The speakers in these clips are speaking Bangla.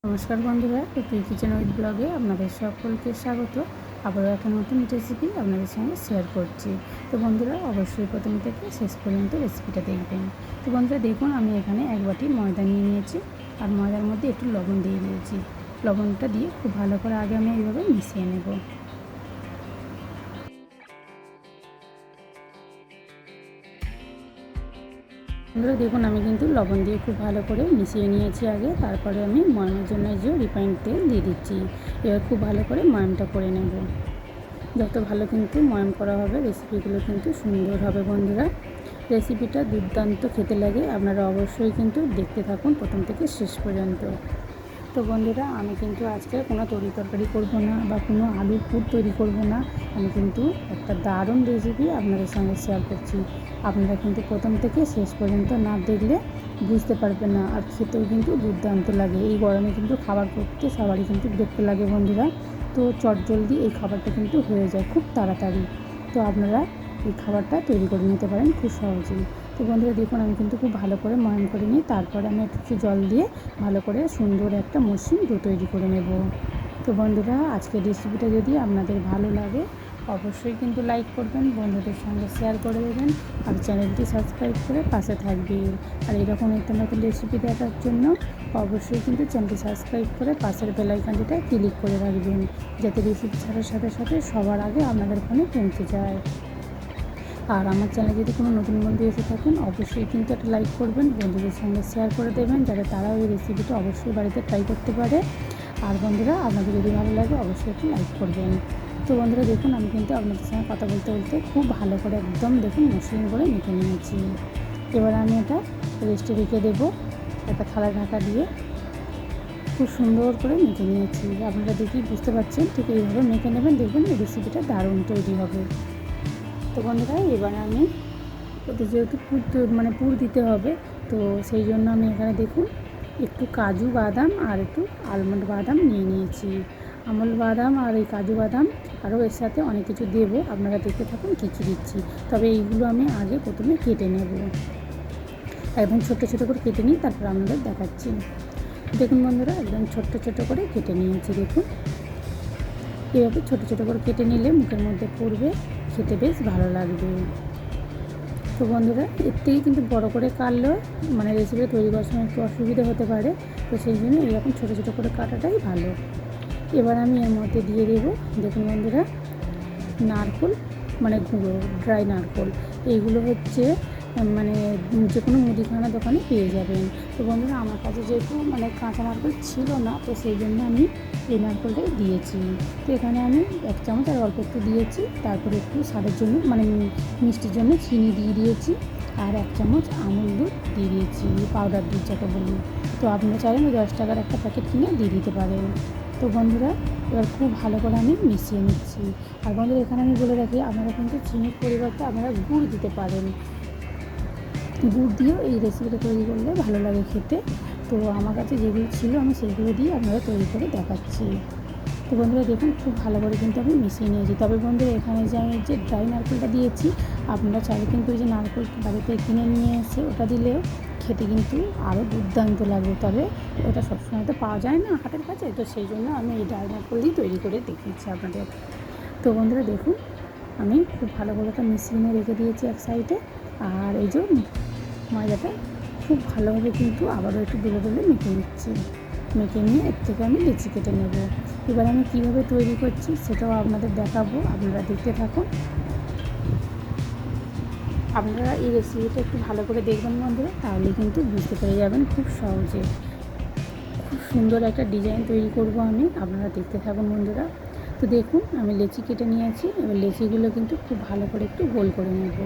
নমস্কার বন্ধুরা, টুকি কিচেন উইথ ব্লগে আপনাদের সকলকে স্বাগত। আবারও একটা নতুন রেসিপি আপনাদের সঙ্গে শেয়ার করছি। তো বন্ধুরা, অবশ্যই প্রথম থেকে শেষ পর্যন্ত রেসিপিটা দেখবেন। তো বন্ধুরা দেখুন, আমি এখানে এক বাটি ময়দা নিয়ে নিয়েছি, আর ময়দার মধ্যে একটু লবণ দিয়ে দিয়েছি। লবণটা দিয়ে খুব ভালো করে আগে আমি এইভাবে মিশিয়ে নেব। বন্ধুরা দেখুন, আমি কিন্তু লবণ দিয়ে খুব ভালো করে মিশিয়ে নিয়েছি আগে। তারপরে আমি ময়মের জন্য যে রিফাইন্ড তেল দিয়ে দিচ্ছি। এবার খুব ভালো করে ময়মটা করে নেব। যত ভালো কিন্তু ময়াম করা হবে, রেসিপিগুলো কিন্তু সুন্দর হবে। বন্ধুরা, রেসিপিটা দুর্দান্ত খেতে লাগে। আপনারা অবশ্যই কিন্তু দেখতে থাকুন প্রথম থেকে শেষ পর্যন্ত। তো বন্ধুরা, আমি কিন্তু আজকে কোনো তরকারি করব না বা কোনো আলুর পুর তৈরি করব না। আমি কিন্তু একটা দারুণ রেসিপি আপনাদের সঙ্গে শেয়ার করছি। আপনারা কিন্তু প্রথম থেকে শেষ পর্যন্ত না দেখলে বুঝতে পারবেন না, আর খেতেও কিন্তু দুর্দান্ত লাগে। এই গরমে কিন্তু খাবার করতে সবারই কিন্তু বিরক্ত লাগে বন্ধুরা। তো চটজলদি এই খাবারটা কিন্তু হয়ে যায় খুব তাড়াতাড়ি। তো আপনারা এই খাবারটা তৈরি করে নিতে পারেন খুব সহজেই। তো বন্ধুরা দেখুন, আমি কিন্তু খুব ভালো করে ময়াম করে নিই। তারপরে আমি একটু জল দিয়ে ভালো করে সুন্দর একটা মসৃণ ডো তৈরি করে নেব। তো বন্ধুরা, আজকের রেসিপিটা যদি আপনাদের ভালো লাগে অবশ্যই কিন্তু লাইক করবেন, বন্ধুদের সঙ্গে শেয়ার করে দেবেন, আর চ্যানেলটি সাবস্ক্রাইব করে পাশে থাকবেন। আর এরকম একটা নতুন রেসিপি দেখার জন্য অবশ্যই কিন্তু চ্যানেলটি সাবস্ক্রাইব করে পাশের বেল আইকনটিতে ক্লিক করে রাখবেন, যাতে রেসিপি ছাড়ার সাথে সাথে সবার আগে আপনাদের ফোনে পৌঁছে যায়। আর আমার চ্যানেলে যদি কোনো নতুন বন্ধু এসে থাকেন অবশ্যই কিন্তু একটা লাইক করবেন, বন্ধুদের সঙ্গে শেয়ার করে দেবেন, যাতে তারাও এই রেসিপিটা অবশ্যই বাড়িতে ট্রাই করতে পারে। আর বন্ধুরা, আপনাদের যদি ভালো লাগে অবশ্যই একটু লাইক করবেন। তো বন্ধুরা দেখুন, আমি কিন্তু আপনাদের সঙ্গে কথা বলতে বলতে খুব ভালো করে একদম দেখুন মসৃণ করে মেখে নিয়েছি। এবার আমি এটা রেস্টে রেখে দেবো একটা থালা ঢাকা দিয়ে। খুব সুন্দর করে মেখে নিয়েছি, আপনারা দেখেই বুঝতে পারছেন। ঠিক এইভাবে মেখে নেবেন, দেখবেন এই রেসিপিটা দারুণ তৈরি হবে। তো বন্ধুরা, এবার আমি ওতে যেহেতু পুর দিতে হবে, তো সেই জন্য আমি এখানে দেখুন একটু কাজু বাদাম আর একটু আলমন্ড বাদাম নিয়ে নিয়েছি। আমন্ড বাদাম আর এই কাজু বাদাম আরও এর সাথে অনেক কিছু দেবো, আপনারা দেখতে থাকুন কী কী দিচ্ছি। তবে এইগুলো আমি আগে প্রথমে কেটে নেব, একদম ছোটো ছোটো করে কেটে নিই, তারপর আপনাদের দেখাচ্ছি। দেখুন বন্ধুরা, একদম ছোট্ট ছোটো করে কেটে নিয়েছি। দেখুন এভাবে ছোটো ছোটো করে কেটে নিলে মুখের মধ্যে পড়বে, খেতে বেশ ভালো লাগবে। তো বন্ধুরা, এর থেকে কিন্তু বড় করে কাটলেও রেসিপিটা তৈরি করার সময় একটু অসুবিধা হতে পারে, তো সেই জন্য এরকম ছোটো ছোটো করে কাটাটাই ভালো। এবার আমি এর মধ্যে দিয়ে দেবো, দেখুন বন্ধুরা, নারকেল গুঁড়ো, ড্রাই নারকেল। এইগুলো হচ্ছে যে কোনো মুদিখানা দোকানে পেয়ে যাবেন। তো বন্ধুরা, আমার কাছে যেহেতু কাঁচা নারকেল ছিল না, তো সেই জন্য আমি এই নারকেলটাই দিয়েছি। তো এখানে আমি 1 চামচ আর অল্প একটু দিয়েছি, তারপরে একটু স্বাদের জন্য মিষ্টির জন্য চিনি দিয়ে দিয়েছি, আর 1 চামচ আমুল দুধ দিয়ে দিয়েছি, পাউডার দুধ যাকে বলি। তো আপনারা চাইলে 10 টাকার একটা প্যাকেট কিনে দিয়ে দিতে পারেন। তো বন্ধুরা, এবার খুব ভালো করে আমি মিশিয়ে নিচ্ছি। আর বন্ধুরা, এখানে আমি বলে রাখি, আপনারা কিন্তু চিনির পরিবর্তে আপনারা গুড় দিতে পারেন। গুড় দিয়েও এই রেসিপিটা তৈরি করলে ভালো লাগে খেতে। তো আমার কাছে যেগুলো ছিল আমি সেগুলো দিয়ে আপনারা তৈরি করে দেখাচ্ছি। তো বন্ধুরা দেখুন, খুব ভালো করে কিন্তু আমি মিশিয়ে নিয়েছি। তবে বন্ধুরা, এখানে যে আমি যে ড্রাই নারকেলটা দিয়েছি, আপনারা চাইলে কিন্তু ওই যে নারকেল বাড়িতে কিনে নিয়ে এসে ওটা দিলেও খেতে কিন্তু আরও দুর্দান্ত লাগবে। তবে ওটা সবসময় তো পাওয়া যায় না হাতের কাছে, তো সেই জন্য আমি এই ড্রাই নারকেল দিয়ে তৈরি করে দেখিয়েছি আপনাদের। তো বন্ধুরা দেখুন, আমি খুব ভালো করে ওটা মিশিয়ে রেখে দিয়েছি এক সাইডে। আর এই যে ময়দাটা খুব ভালোভাবে কিন্তু আবারও একটু ডলে ডলে মেখে নিচ্ছি। মেখে নিয়ে এর থেকে আমি লেচি কেটে নেব। এবার আমি কীভাবে তৈরি করছি সেটাও আপনাদের দেখাবো, আপনারা দেখতে থাকুন। আপনারা এই রেসিপিটা একটু ভালো করে দেখবেন বন্ধুরা, তাহলে কিন্তু বুঝতে পেরে যাবেন খুব সহজে। খুব সুন্দর একটা ডিজাইন তৈরি করব আমি, আপনারা দেখতে থাকুন বন্ধুরা। তো দেখুন, আমি লেচি কেটে নিয়েছি। এবার লেচিগুলো কিন্তু খুব ভালো করে একটু গোল করে নেব।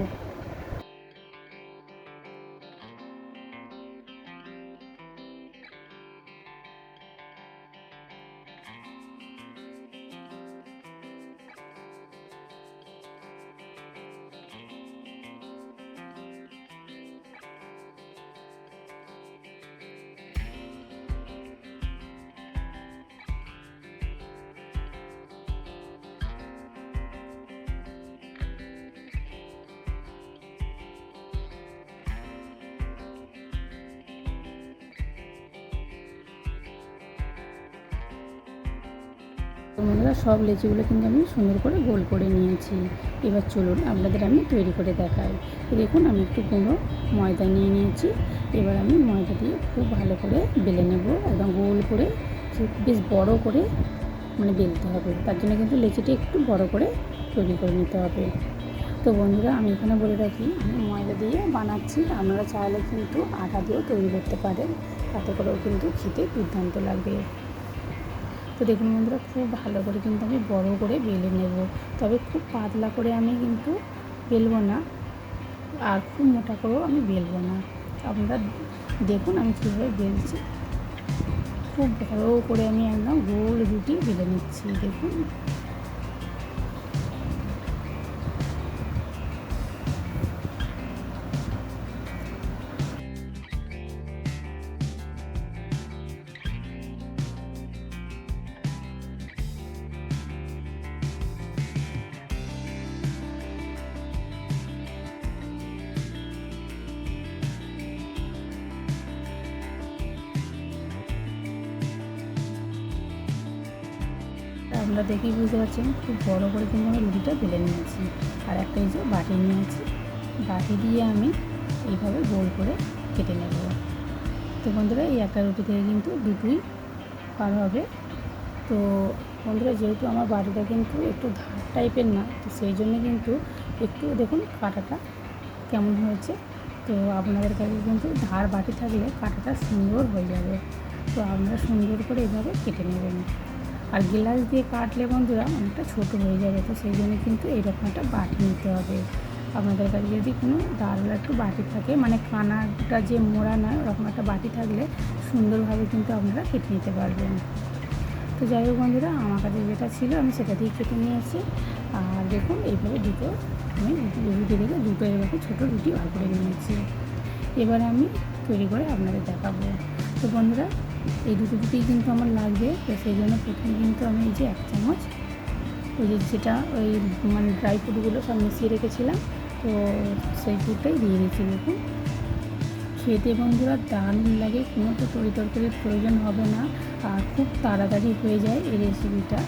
তো বন্ধুরা সব লেচিগুলো কিন্তু আমি সুন্দর করে গোল করে নিয়েছি। এবার চলুন আপনাদের আমি তৈরি করে দেখাই। দেখুন আমি একটু গুঁড়ো ময়দা নিয়ে নিয়েছি। এবার আমি ময়দা দিয়ে খুব ভালো করে বেলে নেব, একদম গোল করে, বেশ বড় করে মানে বেলতে হবে। তার জন্য কিন্তু লেচিটা একটু বড় করে তৈরি করে নিতে হবে। তো বন্ধুরা আমি এখানে বলে রাখি, আমি ময়দা দিয়ে বানাচ্ছি, আপনারা চাইলে কিন্তু আটা দিয়েও তৈরি করতে পারেন, তাতে করেও কিন্তু খেতে দুর্দান্ত লাগবে। তো দেখুন বন্ধুরা খুব ভালো করে কিন্তু আমি বড় করে বেলে নেব, তবে খুব পাতলা করে আমি কিন্তু বেলবো না, আর খুব মোটা করেও আমি বেলবো না। আপনারা দেখুন আমি কীভাবে বেলছি, খুব বড় করে আমি একদম গোল রুটি বেলে নিচ্ছি। দেখুন আপনারা দেখেই বুঝতে পারছেন খুব বড় করে কিন্তু আমি রুটিটা বেলে নিয়েছি। আর একটা এই যে বাটি নিয়েছি, বাটি দিয়ে আমি এইভাবে গোল করে কেটে নেব। তো বন্ধুরা এই একটা রুটি থেকে কিন্তু দুটোই পার হবে। তো বন্ধুরা যেহেতু আমার বাটিটা কিন্তু একটু ধার টাইপের না, তো সেই জন্য কিন্তু একটু দেখুন কাটাটা কেমন হয়েছে। তো আপনাদের কাছে কিন্তু ধার বাটি থাকলে কাটাটা সুন্দর হয়ে যাবে। তো আপনারা সুন্দর করে এইভাবে কেটে নেবেন। আর গ্লাস দিয়ে কাটলে বন্ধুরা অনেকটা ছোটো হয়ে যাবে, তো সেই জন্য কিন্তু এইরকম একটা বাটি নিতে হবে। আপনাদের কাছে যদি কোনো দারুণ একটু বাটি থাকে, মানে কানাটা যে মোড়া নয়, ওরকম একটা বাটি থাকলে সুন্দরভাবে কিন্তু আপনারা কেটে নিতে পারবেন। তো যাই হোক বন্ধুরা, আমার কাছে যেটা ছিল আমি সেটা দিয়ে কেটে নিয়েছি। আর দেখুন এইভাবে দুটো আমি রুটি থেকে দুটো এরকম ছোটো রুটি বার করে নিয়েছি। এবার আমি তৈরি করে আপনাদের দেখাবো। তো বন্ধুরা এই দুটো রুটিই কিন্তু আমার লাগবে, তো সেই জন্য প্রথমে কিন্তু আমি এই যে 1 চামচ ওই যে যেটা ওই মানে ড্রাই ফ্রুটগুলো সব মিশিয়ে রেখেছিলাম, তো সেই দুধটাই দিয়ে দিয়েছি। দেখুন খেতে বন্ধুরা দারুণ লাগে, কোনো তো তরকারির প্রয়োজন হবে না, আর খুব তাড়াতাড়ি হয়ে যায় এই রেসিপিটা।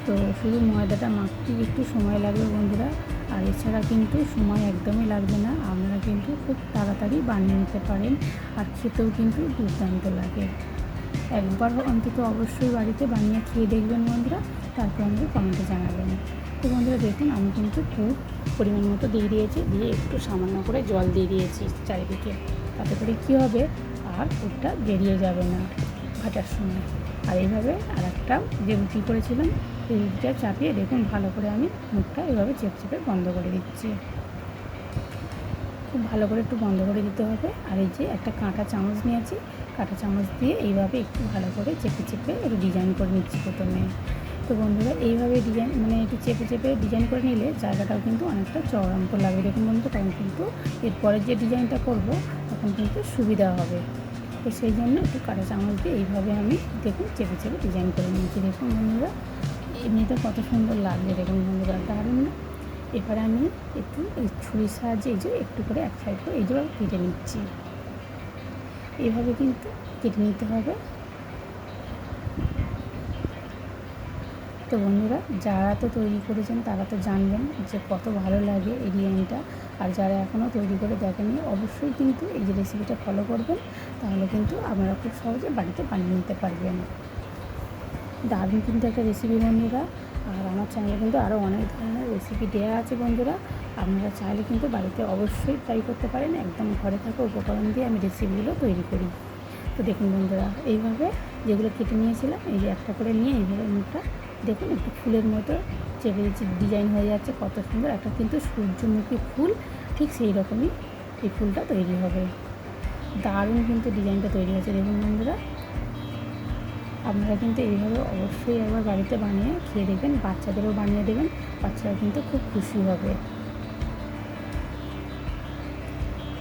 তো শুধু ময়দাটা মাখতে একটু সময় লাগবে বন্ধুরা, আর এছাড়া কিন্তু সময় একদমই লাগবে না, আপনারা কিন্তু খুব তাড়াতাড়ি বানিয়ে নিতে পারেন, আর খেতেও কিন্তু দুর্দান্ত লাগে। একবার অন্তত অবশ্যই বাড়িতে বানিয়ে খেয়ে দেখবেন বন্ধুরা, তারপর আমাকে কমেন্টে জানাবেন। তো বন্ধুরা দেখুন আমি কিন্তু খুব পরিমাণ মতো দিয়ে দিয়েছি, দিয়ে একটু সামান্য করে জল দিয়ে দিয়েছি চারিদিকে, তাতে করে কী হবে আর পুরটা বেরিয়ে যাবে না ভাজার সময়। আর এইভাবে আর একটা যে রুটি করেছিলাম সেই রুটিটা চাপিয়ে দেখুন ভালো করে আমি মুখটা এভাবে চেপে বন্ধ করে দিচ্ছি। খুব ভালো করে একটু বন্ধ করে দিতে হবে। আর এই যে একটা কাঁটা চামচ নিয়েছি, কাঁটা চামচ দিয়ে এইভাবে একটু ভালো করে চেপে একটু ডিজাইন করে নিচ্ছি প্রথমে। তো বন্ধুরা এইভাবে ডিজাইন মানে একটু চেপে ডিজাইন করে নিলে জায়গাটাও কিন্তু অনেকটা চওড়ান্ত লাগবে। দেখুন বন্ধুরা, তখন কিন্তু এরপরের যে ডিজাইনটা করব তখন কিন্তু সুবিধা হবে। তো সেই জন্য একটু কাঁটা চামচ দিয়ে এইভাবে আমি দেখুন চেপে ডিজাইন করে নিয়েছি। দেখুন বন্ধুরা এমনিতে কত সুন্দর লাগবে, দেখুন বন্ধুরা দারুণ না। এবারে আমি একটু এই ছুরির সাহায্যে এই যে একটু করে এক সাইড করে এই যে কেটে নিচ্ছি, এইভাবে কিন্তু কেটে নিতে হবে। তো বন্ধুরা যারা তো তৈরি করেছেন তারা তো জানবেন যে কত ভালো লাগে এই ডিজাইনটা, আর যারা এখনও তৈরি করে দেখেননি অবশ্যই কিন্তু এই যে রেসিপিটা ফলো করবেন, তাহলে কিন্তু আপনারা খুব সহজে বাড়িতে বানিয়ে নিতে পারবেন। দারুণ কিন্তু একটা রেসিপি বন্ধুরা। আর আমার চ্যানেলে কিন্তু আরও অনেক ধরনের রেসিপি দেওয়া আছে বন্ধুরা, আপনারা চাইলে কিন্তু বাড়িতে অবশ্যই ট্রাই করতে পারেন। একদম ঘরে থাকা উপকরণ দিয়ে আমি রেসিপিগুলো তৈরি করি। তো দেখুন বন্ধুরা এইভাবে যেগুলো কেটে নিয়েছিলাম এই যে একটা করে নিয়ে এইভাবে মুখটা দেখুন একটু ফুলের মতো চেপে ডিজাইন হয়ে যাচ্ছে, কত সুন্দর একটা কিন্তু সূর্যমুখী ফুল, ঠিক সেই রকমই এই ফুলটা তৈরি হবে। দারুণ কিন্তু ডিজাইনটা তৈরি হয়েছে দেখুন বন্ধুরা। আপনারা কিন্তু এইভাবে অবশ্যই একবার বাড়িতে বানিয়ে খেয়ে দেখবেন, বাচ্চাদেরও বানিয়ে দেবেন, বাচ্চারা কিন্তু খুব খুশি হবে।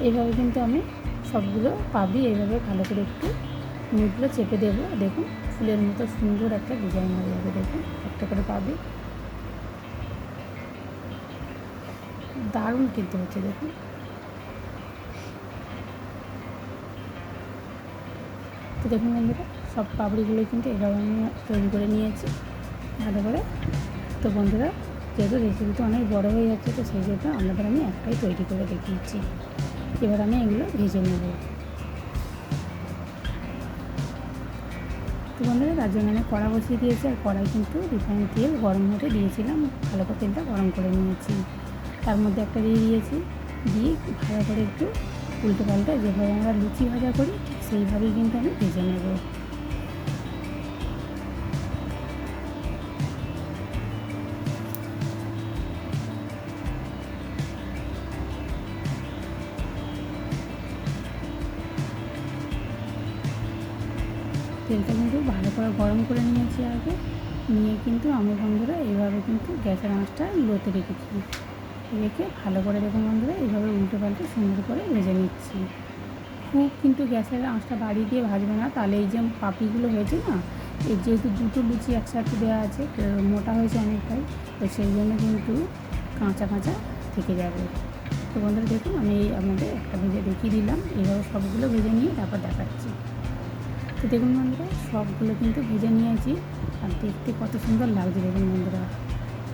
এইভাবে কিন্তু আমি সবগুলো পাবি এইভাবে ভালো করে একটু মুখগুলো চেপে দেবো, দেখুন ফুলের মতো সুন্দর একটা ডিজাইন হয়ে যাবে। দেখুন একটা করে পাবি, দারুণ কিন্তু হচ্ছে দেখুন। তো দেখুন বন্ধুরা সব পাপড়িগুলো কিন্তু এভাবে আমি তৈরি করে নিয়েছি। ভালো করে। তো বন্ধুরা, যেহেতু রেসিপিটা অনেক বড় হয়ে যাচ্ছে, তো সেই জন্য আপনাদের আমি একটাই তৈরি করে দেখিয়েছি। এবার আমি এগুলো ভেজে নেব। তো বন্ধুরা, তার জন্য আমি কড়া বসিয়ে দিয়েছি, আর কড়াই কিন্তু রিফাইন তেল গরম হতে দিয়েছিলাম। ভালো করে তেলটা গরম করে নিয়েছি, তার মধ্যে একটা দিয়ে দিয়েছি, দিয়ে ভালো করে একটু উল্টো পাল্টা, যেভাবে আমরা লুচি ভাজা করি ঠিক সেইভাবেই কিন্তু আমি ভেজে নেব। তেলটা কিন্তু ভালো করে গরম করে নিয়েছি আগে, নিয়ে কিন্তু আমি বন্ধুরা এইভাবে কিন্তু গ্যাসের আঁচটা লোতে রেখেছি। রেখে ভালো করে দেখুন বন্ধুরা, এইভাবে উল্টো পাল্টে সুন্দর করে ভেজে নিচ্ছি। খুব কিন্তু গ্যাসের আঁচটা বাড়িয়ে দিয়ে ভাজবে না, তাহলে এই যে পাপড়িগুলো হয়েছে না, এর যেহেতু দুটো লুচি একসাথে দেওয়া আছে, মোটা হয়েছে অনেকটাই, তো সেই জন্য কিন্তু কাঁচা কাঁচা থেকে যাবে। তো বন্ধুরা দেখুন, আমি আপনাদের একটা ভেজে দেখিয়ে দিলাম, এইভাবে সবগুলো ভেজে নিয়ে তারপর দেখাচ্ছি। তো দেখুন বন্ধুরা, সবগুলো কিন্তু ভেজে নিয়েছি, আর দেখতে কত সুন্দর লাগছে দেখুন বন্ধুরা,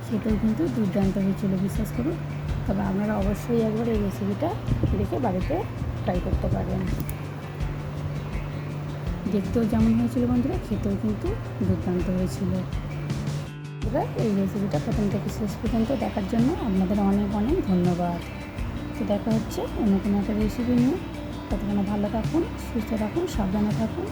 খেতেও কিন্তু দুর্দান্ত হয়েছিল, বিশ্বাস করুন। তবে আপনারা অবশ্যই একবার এই রেসিপিটা দেখে বাড়িতে ট্রাই করতে পারেন। দেখতেও যেমন হয়েছিল বন্ধুরা, খেতেও কিন্তু দুর্দান্ত হয়েছিল। বন্ধুরা, এই রেসিপিটা প্রথম থেকে শেষ পর্যন্ত দেখার জন্য আপনাদের অনেক অনেক ধন্যবাদ। তো দেখা হচ্ছে অন্য কোনো একটা রেসিপি নিয়ে। ততক্ষণে ভালো থাকুন, সুস্থ থাকুন, সাবধানে থাকুন।